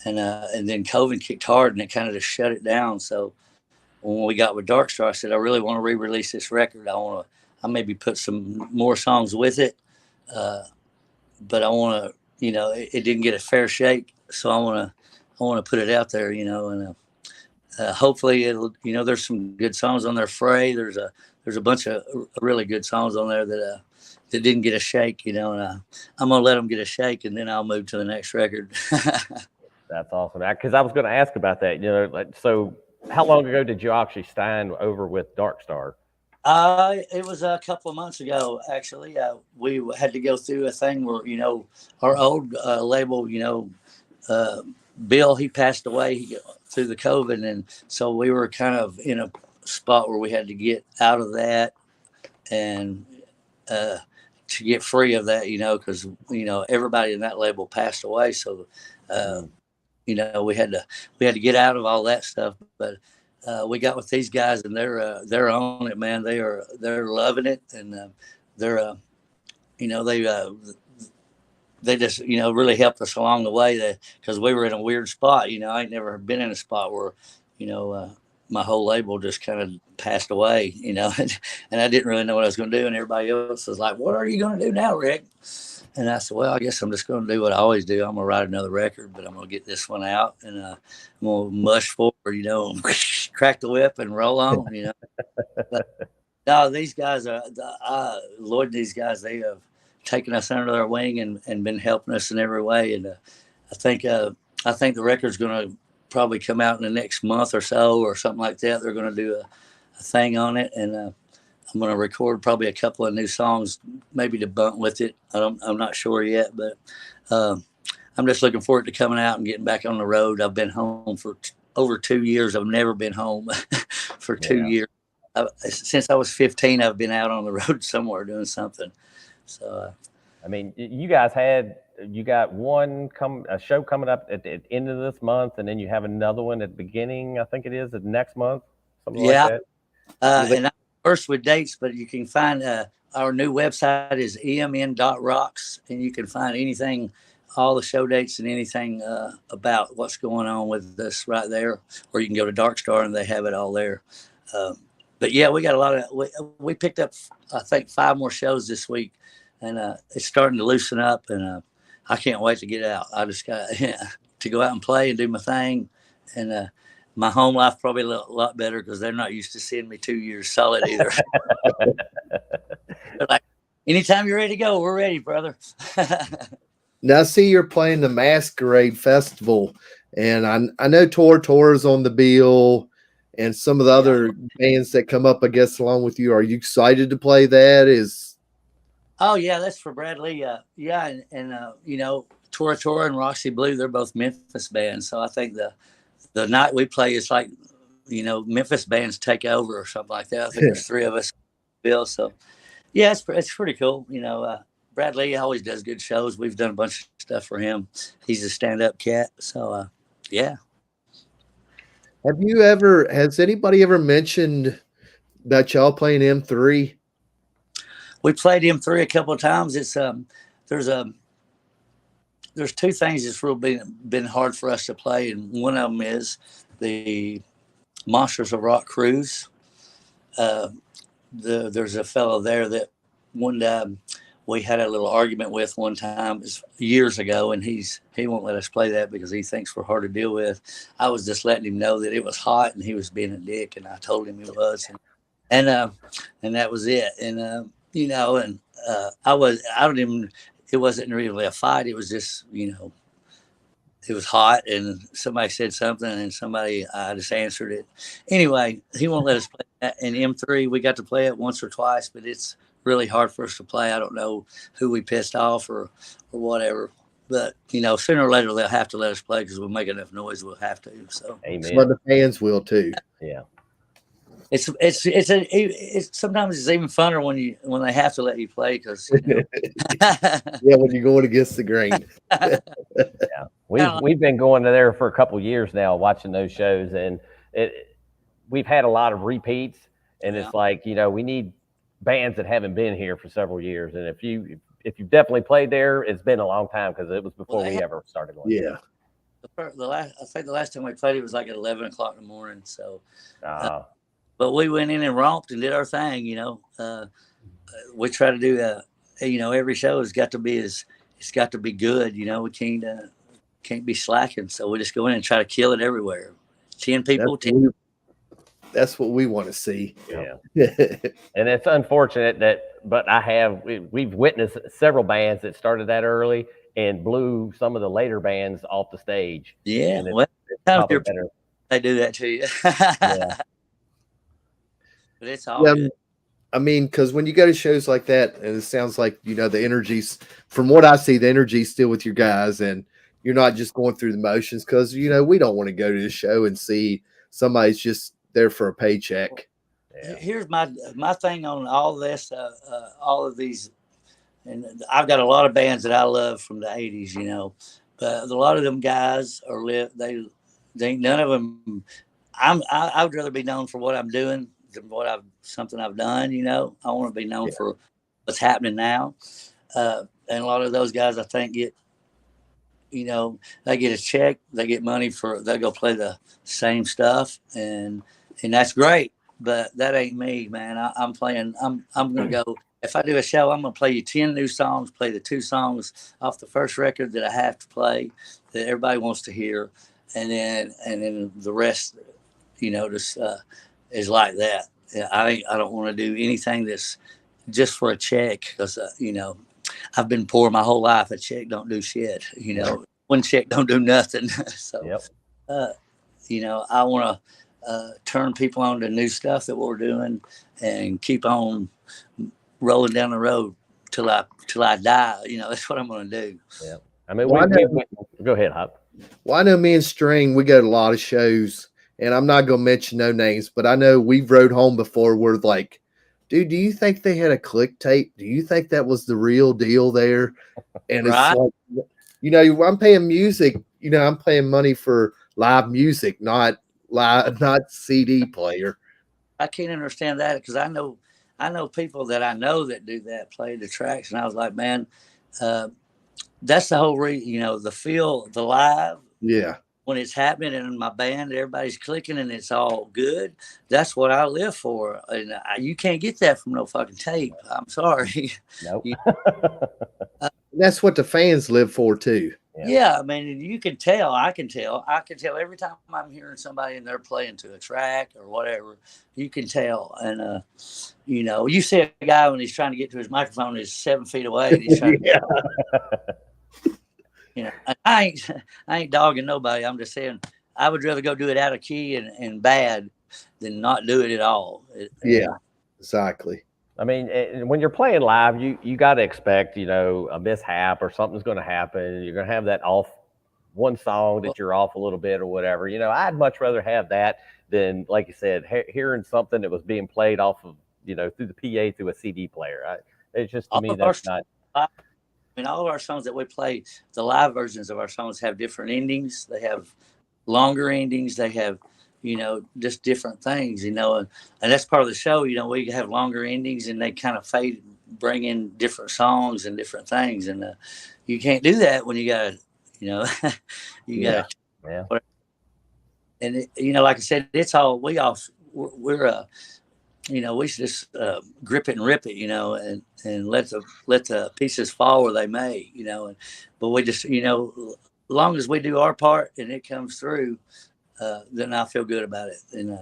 and then COVID kicked hard and it kind of just shut it down. So when we got with Dark Star, I said, I really want to re-release this record. I maybe put some more songs with it, but I want to, you know, it didn't get a fair shake, so I want to put it out there, you know, and hopefully it'll, you know, there's some good songs on there. Fray, there's a bunch of really good songs on there that didn't get a shake, you know, and I'm gonna let them get a shake, and then I'll move to the next record. That's awesome. Because I was going to ask about that. You know, like, so how long ago did you actually stand over with Dark Star? It was a couple of months ago, actually. We had to go through a thing where, you know, our old label, you know, Bill, he passed away through the COVID. And so we were kind of in a spot where we had to get out of that and to get free of that, you know, because, you know, everybody in that label passed away. So, you know, we had to get out of all that stuff. But we got with these guys, and they're on it, man. They're loving it, and they're you know, they just, you know, really helped us along the way, because we were in a weird spot. You know, I ain't never been in a spot where, you know, my whole label just kind of passed away, you know, and I didn't really know what I was going to do. And everybody else was like, what are you going to do now, Rick? And I said, well, I guess I'm just going to do what I always do. I'm going to write another record, but I'm going to get this one out, and I'm going to mush forward, you know, crack the whip and roll on, you know. But, no, these guys Lloyd, these guys, they have taken us under their wing and been helping us in every way. And I think the record's going to probably come out in the next month or so or something like that. They're going to do a thing on it, and I'm going to record probably a couple of new songs, maybe to bunt with it. I'm not sure yet, but I'm just looking forward to coming out and getting back on the road. I've been home for over 2 years. I've never been home for 2 years. Since I was 15, I've been out on the road somewhere doing something. So, I mean, you guys you got a show coming up at the end of this month, and then you have another one at the beginning, I think it is, at next month, something like that. And I'm first with dates, but you can find our new website is emn.rocks, and you can find anything, all the show dates and anything about what's going on with us right there, or you can go to Dark Star and they have it all there. But yeah, we got a lot of, we picked up, I think, 5 more shows this week, and it's starting to loosen up, and I can't wait to get out. I just got to go out and play and do my thing, and my home life probably a lot better because they're not used to seeing me 2 years solid either. They're like, anytime you're ready to go, we're ready, brother. Now, I see you're playing the Masquerade Festival, and I know Tor's on the bill, and some of the other bands that come up, I guess, along with you. Are you excited to play that? Oh yeah, that's for Bradley. Yeah, and you know, Tora and Roxy Blue, they're both Memphis bands. So I think the night we play is like, you know, Memphis bands take over or something like that. I think there's 3 of us, Bill. So yeah, it's pretty cool. You know, Bradley always does good shows. We've done a bunch of stuff for him. He's a stand-up cat. So yeah. Has anybody ever mentioned about y'all playing M3? We played M3 a couple of times. It's there's 2 things that's really been hard for us to play, and one of them is the Monsters of Rock cruise. There's a fellow there that we had a little argument with one time years ago, and he won't let us play that because he thinks we're hard to deal with. I was just letting him know that it was hot and he was being a dick, and I told him he was, and that was it. And you know, and it wasn't really a fight. It was just, you know, it was hot and somebody said something and I just answered it. Anyway, he won't let us play that. And M3, we got to play it once or twice, but it's really hard for us to play. I don't know who we pissed off or whatever, but you know, sooner or later they'll have to let us play because we'll make enough noise. We'll have to. So amen. But the fans will too. Yeah. It's sometimes it's even funner when they have to let you play because, you know. Yeah, when you're going against the grain. Yeah. We've been going to there for a couple years now, watching those shows, and we've had a lot of repeats, and it's like, we need bands that haven't been here for several years, and if you've definitely played there, it's been a long time because it was before we ever started going. Yeah. I think the last time we played it was like at 11 o'clock in the morning. So, but we went in and romped and did our thing. We try to do every show has got to be it's got to be good. We can't be slacking. So we just go in and try to kill it everywhere. 10 people, that's what we want to see. Yeah. And it's unfortunate but we've witnessed several bands that started that early and blew some of the later bands off the stage. Yeah. They do that to you. Yeah. But it's all good. I mean, because when you go to shows like that, and it sounds like, the energy's, from what I see, the energy's still with your guys, and you're not just going through the motions, because, we don't want to go to the show and see somebody's just there for a paycheck. Yeah. Here's my thing on all this, all of these, and I've got a lot of bands that I love from the 80s, but a lot of them guys they none of them, I would rather be known for what I'm doing than something I've done, I want to be known for what's happening now. And a lot of those guys, I think, they get a check, they get money they go play the same stuff, and that's great, but that ain't me, man. I'm going to go, if I do a show, I'm going to play you 10 new songs, play the 2 songs off the first record that I have to play that everybody wants to hear. And then the rest, just is like that. I don't want to do anything that's just for a check, because, I've been poor my whole life. A check don't do shit. One check don't do nothing. So, I want to turn people on to new stuff that we're doing and keep on rolling down the road till I die. That's what I'm going to do. Yeah. I mean, go ahead, Hop. Well, I know me and String, we go to a lot of shows, and I'm not going to mention no names, but I know we've rode home before. We're like, dude, do you think they had a click tape? Do you think that was the real deal there? And right. It's like, I'm paying music, I'm paying money for live music, not CD player. I can't understand that, because I know people that I know that do that, play the tracks, and I was like, man, that's the whole reason, the feel, the live. Yeah. When it's happening in my band, everybody's clicking and it's all good. That's what I live for. And you can't get that from no fucking tape. I'm sorry. Nope. That's what the fans live for too. Yeah. I mean, you can tell, I can tell every time I'm hearing somebody and they're playing to a track or whatever, you can tell. And, you see a guy when he's trying to get to his microphone, he's 7 feet away. And he's trying I ain't dogging nobody. I'm just saying I would rather go do it out of key and bad than not do it at all. Exactly. I mean, when you're playing live, you got to expect, a mishap or something's going to happen. You're going to have that off one song that you're off a little bit or whatever. I'd much rather have that than, like you said, hearing something that was being played off of, through the PA through a CD player. It's just, to me, that's not. I mean, all of our songs that we play, the live versions of our songs have different endings. They have longer endings. They have, just different things, and that's part of the show. We have longer endings, and they kind of fade, bring in different songs and different things. And you can't do that when you got, you got. Yeah. And like I said, it's all we're we just grip it and rip it, and let the pieces fall where they may, but we just, as long as we do our part and it comes through, then I feel good about it. And,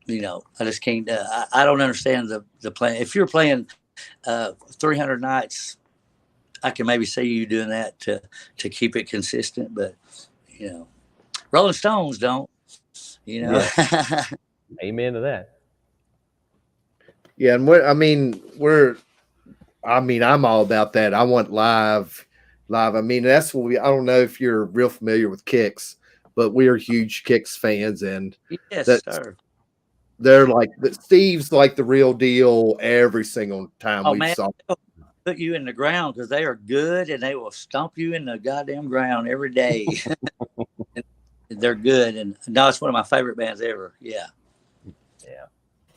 I just can't, I don't understand the plan. If you're playing 300 nights, I can maybe see you doing that to keep it consistent, but, Rolling Stones don't, Yeah. Amen to that. Yeah, and I'm all about that. I want live. I mean, that's what I don't know if you're real familiar with Kicks, but we are huge Kicks fans, and yes, sir. They're like Steve's like the real deal every single time we saw. put you in the ground because they are good and they will stomp you in the goddamn ground every day. They're good. And no, it's one of my favorite bands ever. Yeah. Yeah.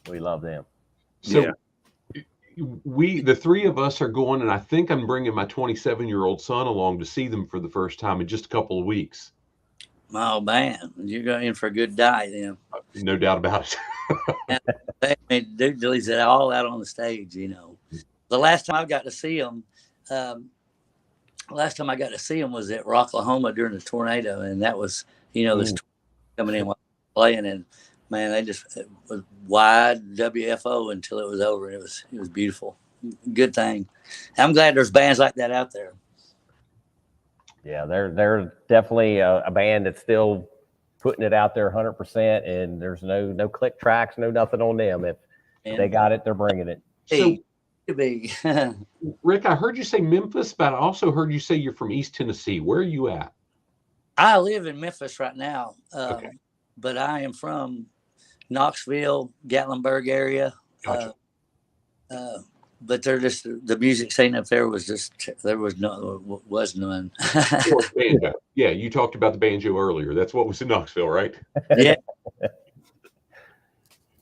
We love them. So the three of us are going, and I think I'm bringing my 27-year-old son along to see them for the first time in just a couple of weeks. Oh, man. You're going in for a good diet then. No doubt about it. I mean, dude leaves it all out on the stage, you know. The last time I got to see them, was at Rocklahoma during the tornado, and that was, you know, this coming in while playing, and man, it was wide WFO until it was over, and it was beautiful, good thing. I'm glad there's bands like that out there. Yeah, they're definitely a band that's still putting it out there 100%, and there's no click tracks, no nothing on them. If they got it, they're bringing it. So, be. Rick, I heard you say Memphis, but I also heard you say you're from East Tennessee. Where are you at? I live in Memphis right now, Okay. but I am from Knoxville, Gatlinburg area. Gotcha. But they're just the music scene up there was none. Banjo. Yeah, you talked about the banjo earlier. That's what was in Knoxville, right? Yeah.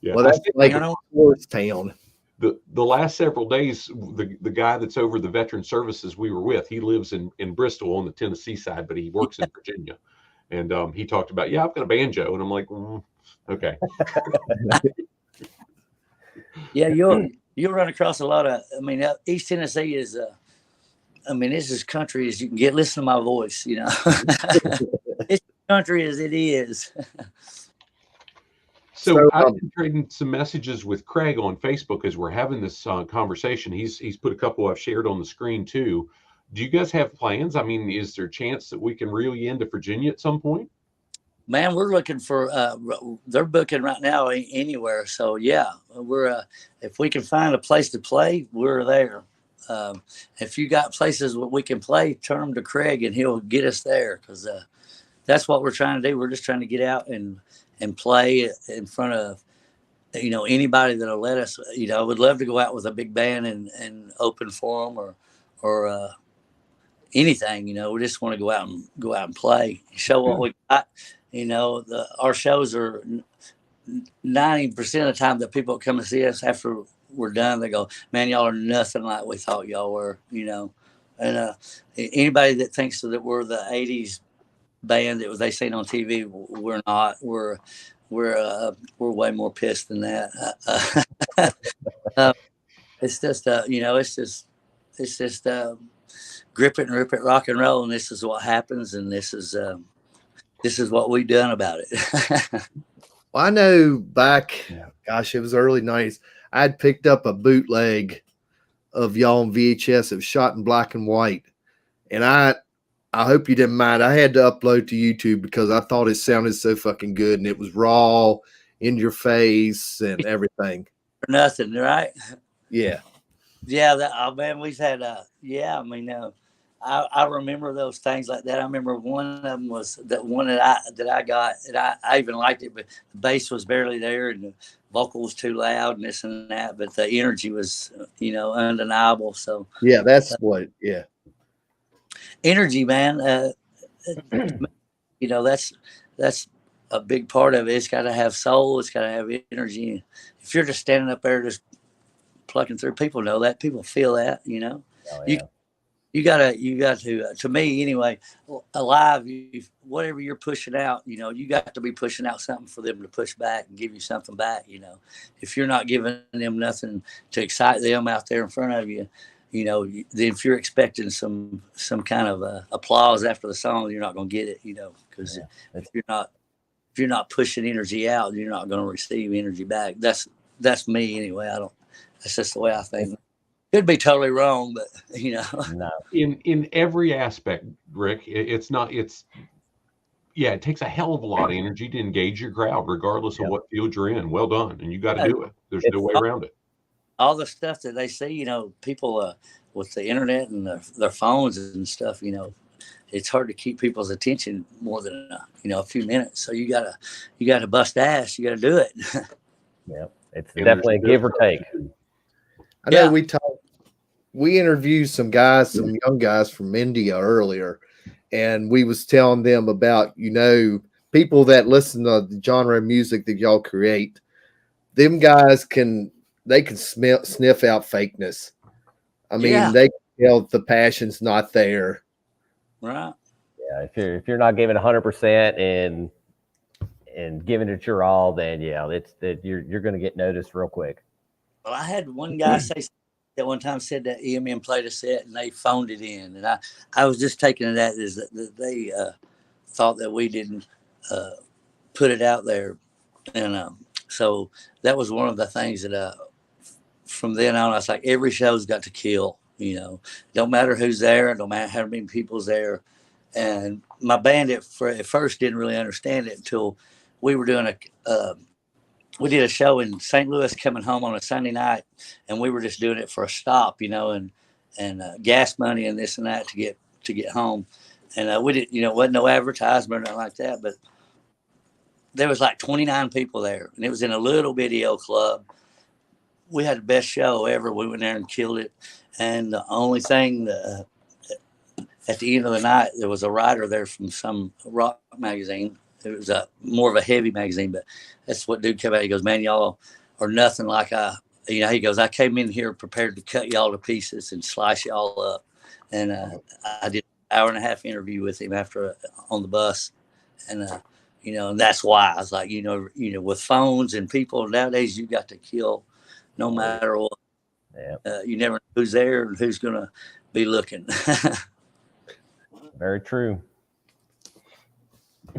Yeah. Well, that's like a tourist town. The last several days, the guy that's over the veteran services we were with, he lives in Bristol on the Tennessee side, but he works in Virginia. And he talked about, I've got a banjo. And I'm like, okay. Yeah, you'll run across a lot of, East Tennessee is, it's as country as you can get. Listen to my voice, you know. It's country as it is. So I've been trading some messages with Craig on Facebook as we're having this conversation. He's put a couple I've shared on the screen too. Do you guys have plans? I mean, is there a chance that we can reel you into Virginia at some point? Man, we're looking for. They're booking right now anywhere. So yeah, we're. If we can find a place to play, we're there. If you got places where we can play, turn them to Craig and he'll get us there because that's what we're trying to do. We're just trying to get out and play in front of, anybody that'll let us. I would love to go out with a big band and open for them or anything. We just want to go out and play, show what we got. Our shows are 90% of the time that people come and see us after we're done, they go, man, y'all are nothing like we thought y'all were, and anybody that thinks that we're the 80s band that they seen on TV, we're not. We're way more pissed than that. It's just it's just grip it and rip it, rock and roll, and this is what happens, and this is what we've done about it. Well, I know back, gosh, it was early 90s. I had picked up a bootleg of y'all on VHS. It was shot in black and white, and I hope you didn't mind. I had to upload to YouTube because I thought it sounded so fucking good, and it was raw, in your face, and everything. Nothing, right? Yeah. Yeah, man, we've had I remember those things like that. I remember one of them was that one that I got, and I even liked it, but the bass was barely there, and the vocal was too loud, and this and that. But the energy was, undeniable. So yeah, that's what. Yeah, energy, man. That's a big part of it. It's got to have soul. It's got to have energy. If you're just standing up there just plucking through, people know that. People feel that. Oh, yeah. You got to me anyway, alive, whatever you're pushing out, you got to be pushing out something for them to push back and give you something back. If you're not giving them nothing to excite them out there in front of you, then if you're expecting some kind of applause after the song, you're not going to get it, because if you're not pushing energy out, you're not going to receive energy back. That's me anyway. That's just the way I think. Could be totally wrong, but No. In every aspect, Rick, it takes a hell of a lot of energy to engage your crowd, regardless of what field you're in. Well done, and you got to do it. There's no way around it. All the stuff that they see, people with the internet and their phones and stuff, it's hard to keep people's attention more than a few minutes. So you gotta bust ass. You gotta do it. Yeah, it's definitely a give or take. I know we talked. we interviewed some guys, some young guys from India earlier, and we was telling them about, people that listen to the genre of music that y'all create. Them guys can sniff out fakeness. I mean, Yeah. they can tell the passion's not there. Right. Yeah, if you're not giving 100% and giving it your all, then you're going to get noticed real quick. Well, I had one guy say that one time, said that EMN played a set and they phoned it in, and I was just taking it as that they thought that we didn't put it out there, and so that was one of the things that from then on I was like, every show's got to kill. Don't matter who's there, don't matter how many people's there. And my band at first didn't really understand it until we were doing we did a show in St. Louis coming home on a Sunday night, and we were just doing it for a stop, and gas money and this and that to get home. And we didn't, wasn't no advertisement or nothing like that, but there was like 29 people there, and it was in a little bitty old club. We had the best show ever. We went there and killed it. And the only thing at the end of the night, there was a writer there from some rock magazine. It was more of a heavy magazine, but that's what dude came out. He goes, "Man, y'all are nothing like he goes, I came in here prepared to cut y'all to pieces and slice y'all up." And I did an hour and a half interview with him after on the bus. And, and that's why I was like, with phones and people nowadays, you got to kill no matter what. Yeah. You never know who's there and who's going to be looking. Very true.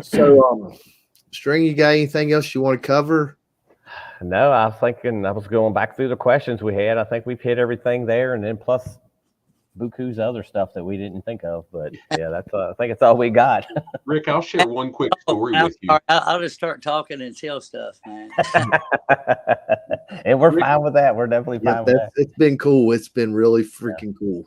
So, String, you got anything else you want to cover? No, I was thinking, I was going back through the questions we had. I think we've hit everything there, and then plus buku's other stuff that we didn't think of. But yeah, that's I think it's all we got. Rick, I'll share one quick story with you. I'll just start talking and tell stuff, man. And we're fine with that. We're definitely fine with that. It's been cool. It's been really freaking cool.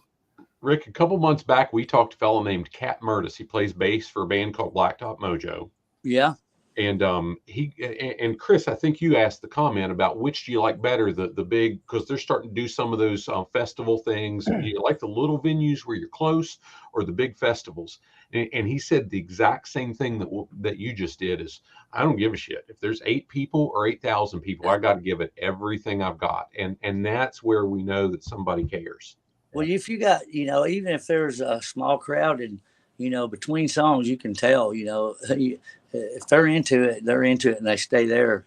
Rick, a couple months back, we talked to a fellow named Cat Murtis. He plays bass for a band called Blacktop Mojo. Yeah. And and Chris, I think you asked the comment about which do you like better, the big, because they're starting to do some of those festival things. Do you like the little venues where you're close, or the big festivals? And he said the exact same thing that you just did is, I don't give a shit if there's 8 people or 8,000 people. I got to give it everything I've got, and that's where we know that somebody cares. Well, if you got, even if there's a small crowd and, between songs, you can tell, if they're into it, and they stay there.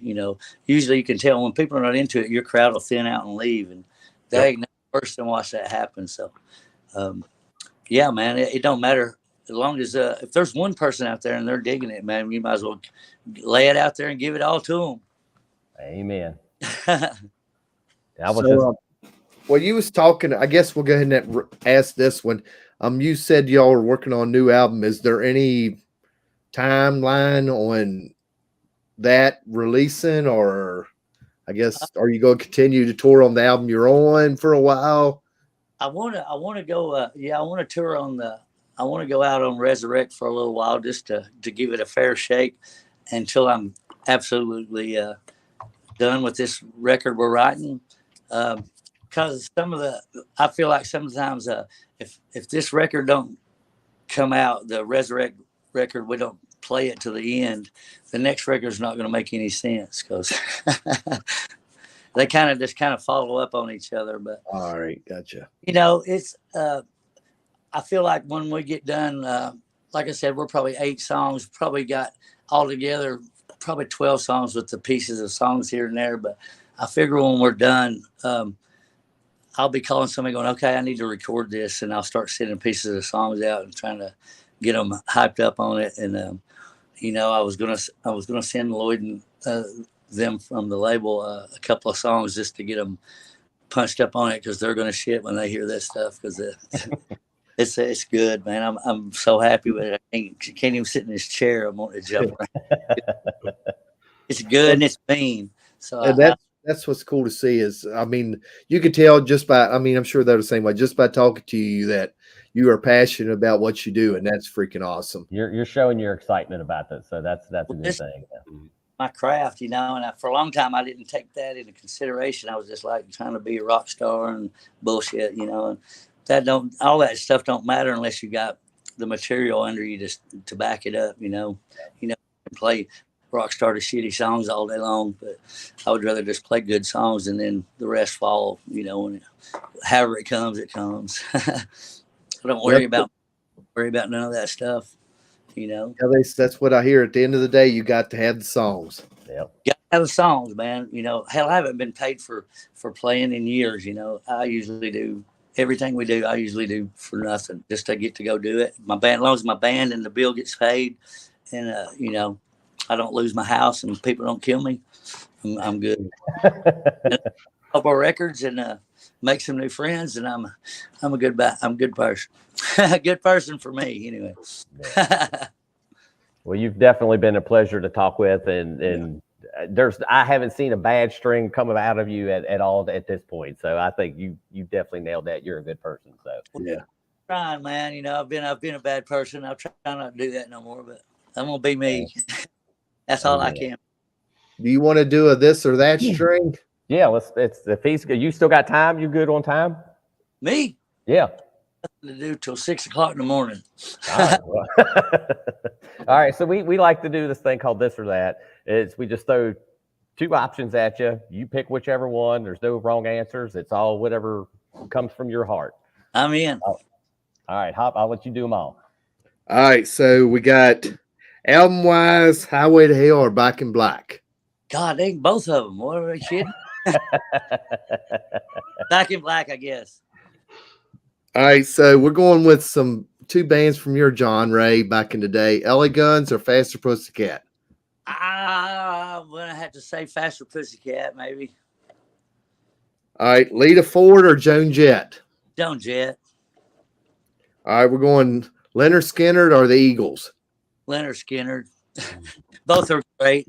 Usually you can tell when people are not into it, your crowd will thin out and leave. And they ain't the first to watch that happen. So, yeah, man, it don't matter. As long as if there's one person out there and they're digging it, man, you might as well lay it out there and give it all to them. Amen. Well, you was talking, I guess we'll go ahead and ask this one. You said y'all are working on a new album. Is there any timeline on that releasing, or I guess, are you going to continue to tour on the album you're on for a while? I want to go. I want to tour I want to go out on Resurrect for a little while, just to give it a fair shake until I'm absolutely done with this record we're writing. Because I feel like sometimes if this record don't come out, the Resurrect record, we don't play it to the end, the next record's not going to make any sense, because they kind of follow up on each other. But all right, gotcha. It's I feel like when we get done, like I said, we're probably 8 songs, probably got all together probably 12 songs with the pieces of songs here and there. But I figure when we're done, I'll be calling somebody going, okay, I need to record this, and I'll start sending pieces of songs out and trying to get them hyped up on it. And I was gonna send Lloyd and them from the label a couple of songs just to get them punched up on it, because they're gonna shit when they hear that stuff, because it's good, man. I'm so happy with it. I can't even sit in this chair. I'm wanting to jump around. It's good and it's mean. So that's what's cool to see is, I mean, you could tell just by, I mean, I'm sure they're the same way, just by talking to you, that you are passionate about what you do, and that's freaking awesome. You're showing your excitement about that, so that's a good thing. my craft, you know, and for a long time I didn't take that into consideration. I was just like trying to be a rock star and bullshit, you know, and all that stuff don't matter unless you got the material under you just to back it up, you know, play rock star to shitty songs all day long, but I would rather just play good songs and then the rest fall, you know, and however it comes, it comes. I don't worry about none of that stuff, you know. Yeah, that's what I hear. At the end of the day, you got to have the songs. Yep. Got to have the songs, man. You know, hell, I haven't been paid for playing in years. You know, I usually do everything we do. I usually do for nothing, just to get to go do it. My band, as long as my band and the bill gets paid, and you know, I don't lose my house and people don't kill me, I'm good. Couple records and make some new friends, and I'm a good person. A good person for me, anyway. Well, you've definitely been a pleasure to talk with, and I haven't seen a bad string coming out of you at all at this point. So I think you definitely nailed that. You're a good person. So yeah, trying, man. You know, I've been a bad person. I'll try not to do that no more. But I'm gonna be me. That's all I can. Do you want to do a this or that string? Yeah, if he's good, you still got time. You good on time? Me? Yeah. To do till 6 o'clock in the morning. All right. Well, all right. So we like to do this thing called this or that. We just throw two options at you. You pick whichever one. There's no wrong answers. It's all whatever comes from your heart. I'm in. All right, Hop. I'll let you do them all. All right. So we got album wise, Highway to Hell or Back in Black. God, they both of them. What are they kidding? Back in Black, I guess. All right, so we're going with two bands from your genre back in the day, LA Guns or Faster Pussycat? I'm going to have to say Faster Pussycat, maybe. All right, Lita Ford or Joan Jett? Joan Jett. All right, we're going Leonard Skinner or the Eagles? Leonard Skinner. Both are great.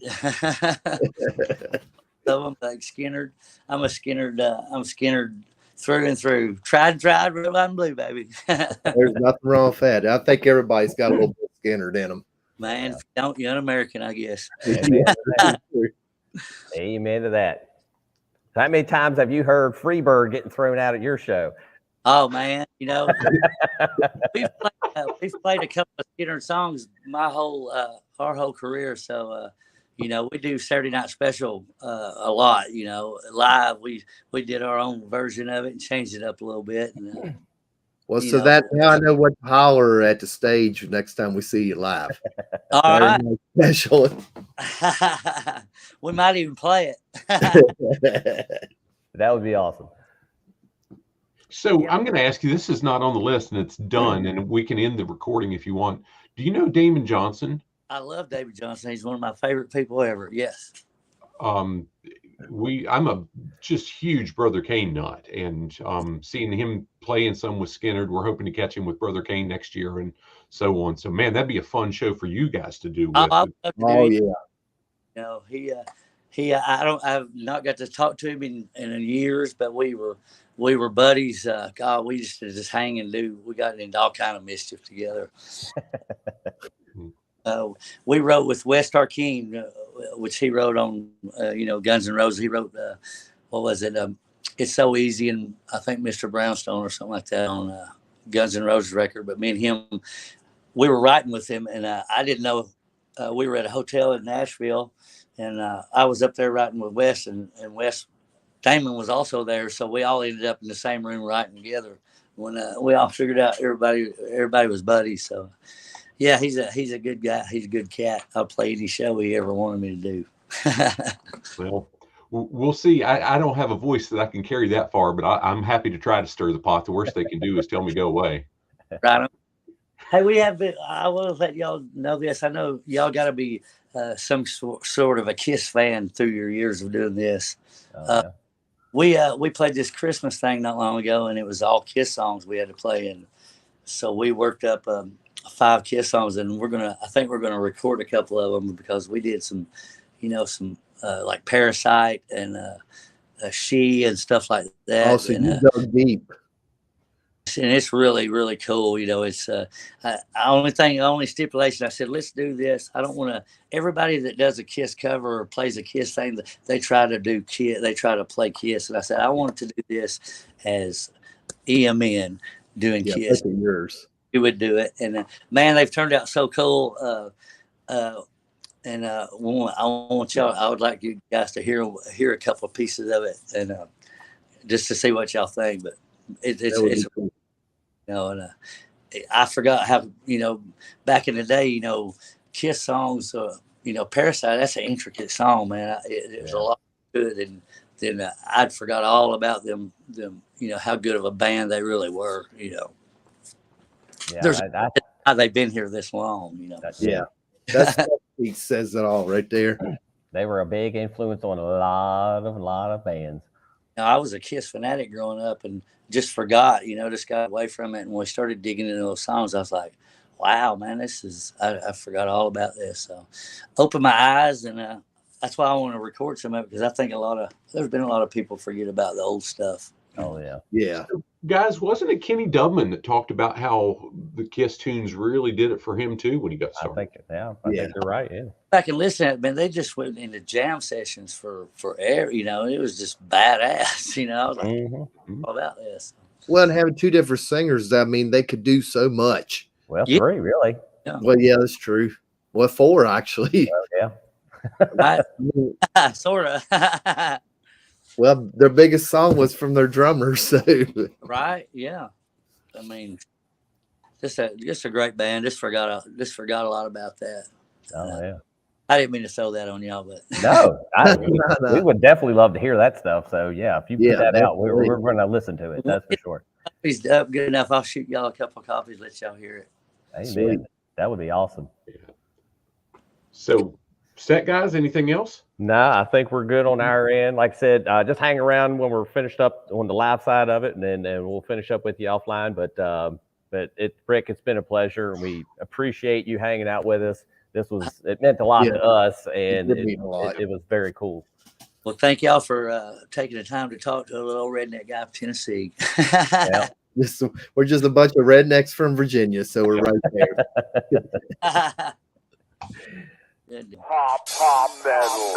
Some of them like Skinner. I'm Skinner through and through. Tried, red, white, and blue, baby. There's nothing wrong with that. I think everybody's got a little bit of Skinner in them. Man, if you don't, you're un-American, I guess. Amen to that. How many times have you heard Freebird getting thrown out at your show? Oh, man, you know, we've played a couple of Skinner songs our whole career. So, you know, we do Saturday Night Special a lot, you know, live. We did our own version of it and changed it up a little bit. And, well, so that now I know what to holler at the stage next time we see you live. All right. Special. We might even play it. That would be awesome. So I'm going to ask you, this is not on the list and it's done, and we can end the recording if you want. Do you know Damon Johnson? I love David Johnson. He's one of my favorite people ever. Yes. I'm a just huge Brother Kane nut, and seeing him playing some with Skinner, we're hoping to catch him with Brother Kane next year and so on. So man, that'd be a fun show for you guys to do. Yeah. You know, I've not got to talk to him in years, but we were buddies. God, we used to just hang and we got into all kind of mischief together. We wrote with Wes Tarkeen, which he wrote on, Guns N' Roses. He wrote, what was it? It's So Easy, and I think Mr. Brownstone or something like that on Guns N' Roses record. But me and him, we were writing with him, and I didn't know. We were at a hotel in Nashville, and I was up there writing with Wes, and Damon was also there. So we all ended up in the same room writing together. When we all figured out everybody was buddies. So. Yeah, he's a good guy. He's a good cat. I'll play any show he ever wanted me to do. Well, we'll see. I don't have a voice that I can carry that far, but I'm happy to try to stir the pot. The worst they can do is tell me go away. Right on. Hey, I will let y'all know this. I know y'all got to be some sort of a Kiss fan through your years of doing this. We played this Christmas thing not long ago, and it was all Kiss songs we had to play, and so we worked up 5 Kiss songs, and I think we're gonna record a couple of them because we did some like Parasite and She and stuff like that. Oh, so you dug deep. and it's really, really cool. You know, it's only stipulation. I said, let's do this. I don't want to. Everybody that does a Kiss cover or plays a Kiss thing, they try to do Kiss. They try to play Kiss, and I said, I want to do this as EMN doing Kiss. Yours. You would do it, and man, they've turned out so cool. And I want y'all. I would like you guys to hear a couple of pieces of it, and just to see what y'all think. But it's Cool. you know, and I forgot how, you know, back in the day, you know, Kiss songs, you know, Parasite. That's an intricate song, man. It was a lot good, and then I'd forgot all about them. You know how good of a band they really were. You know, there's how they've been here this long. You know, He says it all right there. They were a big influence on a lot of bands. Now, I was a Kiss fanatic growing up and just forgot, you know, just got away from it. And when we started digging into those songs, I was like, wow, man, I forgot all about this. So opened my eyes, and that's why I want to record some of it, because I think there's been a lot of people forget about the old stuff. Oh, yeah. Yeah. Guys, wasn't it Kenny Dubman that talked about how the Kiss tunes really did it for him too when he got started? I think you're right. Yeah. Back and listen to it, man, they just went into jam sessions for forever. You know, it was just badass. You know, I was like, all about this. Well, and having two different singers, I mean, they could do so much. Well, 3 really. Yeah. Well, yeah, that's true. Well, 4 actually. Well, yeah. Sort of. Well, their biggest song was from their drummer, so Right? Yeah. I mean, just a great band. Just forgot a lot about that. Oh, yeah. I didn't mean to throw that on y'all, but No, No. we would definitely love to hear that stuff. So, yeah, if you put that out, we're definitely. going to listen to it. That's for sure. he's up good enough. I'll shoot y'all a couple of copies, let y'all hear it. Amen. Sweet. That would be awesome. So, set guys, anything else? No, I think we're good on our end. Like I said, just hang around when we're finished up on the live side of it, and then we'll finish up with you offline. But Rick, it's been a pleasure, and we appreciate you hanging out with us. It meant a lot to us, and it was very cool. Well, thank y'all for taking the time to talk to a little redneck guy from Tennessee. Yeah. We're just a bunch of rednecks from Virginia, so we're right there. Good. Pop metal.